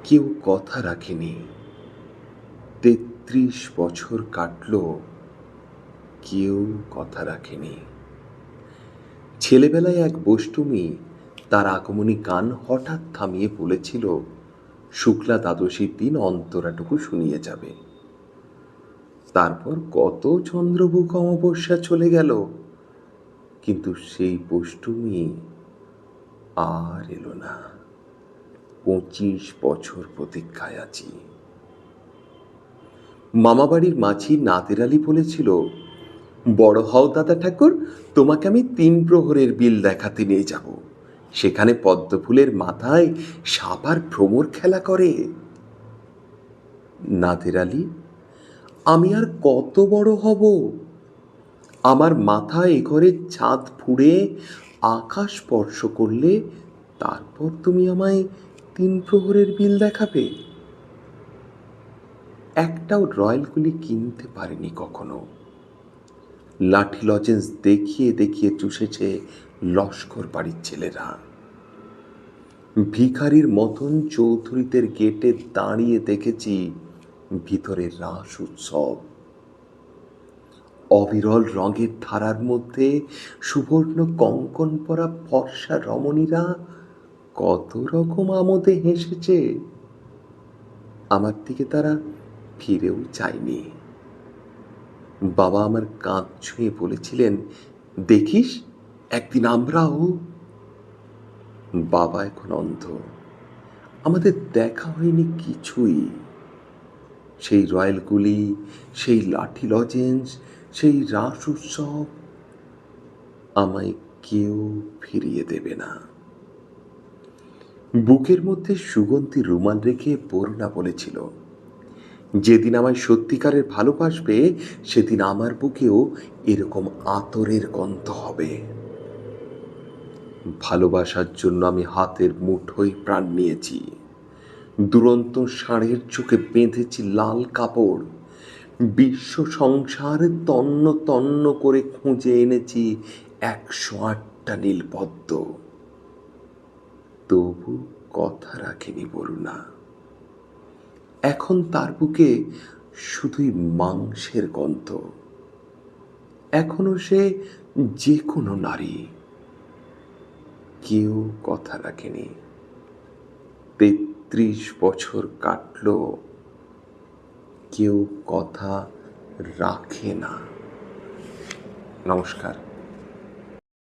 কেউ কথা রাখেনি। ৩৩ বছর কাটল, কেউ কথা রাখেনি। ছেলেবেলায় এক বষ্টমী তার আগমনী গান হঠাৎ থামিয়ে বলেছিল, শুক্লা দ্বাদশীর দিন অন্তরাটুকু শুনিয়ে যাবে। তারপর কত চন্দ্রবুক অমাবস্যা চলে গেল, কিন্তু সেই বষ্টমী আর এলো না। ২৫ বছর প্রতীক্ষায় আছি। মামাবাড়ির মাঝি নাদের আলী বলেছিল, বড় হও দাদা ঠাকুর, তোমাকে আমি ৩ প্রহরের বিল দেখাতে নিয়ে যাব। সেখানে পদ্মফুলের মাথায় সাপ আর ভ্রমর খেলা করে। নাদের আলী, আমি আর কত বড় হব? আমার মাথায় এ ঘরের ছাদ ফুঁড়ে আকাশ স্পর্শ করলে তারপর তুমি আমায় ৩ প্রহরের বিল দেখাবে? একটাও রয়্যালগুলি কিনতে পারেনি কখনো। লাঠি লজেন্স দেখিয়ে দেখিয়ে চুষেছে লস্কর বাড়ির ছেলেরা। ভিখারির মতন চৌধুরীদের গেটে দাঁড়িয়ে দেখেছি ভিতরে রাস উৎসব। অবিরল রঙের ধারার মধ্যে সুবর্ণ কঙ্কন পরা ফর্সা রমণীরা কত রকম আমোদে হেসেছে। আমার দিকে তারা ফিরেও চায়নি। বাবা আমার কাঁধ ছুঁয়ে বলেছিলেন, দেখিস একদিন আমরাও। বাবা এখন অন্ধ, আমাদের দেখা হয়নি কিছুই। সেই রয়্যালগুলি, সেই লাঠি লজেন্স, সেই রাস উৎসব আমায় কেউ ফিরিয়ে দেবে না। বুকের মধ্যে সুগন্ধি রুমাল রেখে বরুণা বলেছিল, যেদিন আমায় সত্যিকারের ভালোবাসবে সেদিন আমার বুকেও এরকম আতরের গন্ধ হবে। ভালোবাসার জন্য আমি হাতের মুঠোয় প্রাণ নিয়েছি। দুরন্ত ষাঁড়ের চোখে বেঁধেছি লাল কাপড়। বিশ্ব সংসার তন্ন তন্ন করে খুঁজে এনেছি ১০৮টা নীলপদ্ম। তবু কথা রাখেনি বরুণা। এখন তার বুকে শুধুই মাংসের গন্ধ। এখনো সে যে কোনো নারী। কেউ কথা রাখেনি। ৩৩ বছর কাটল, কেউ কথা রাখে না। নমস্কার।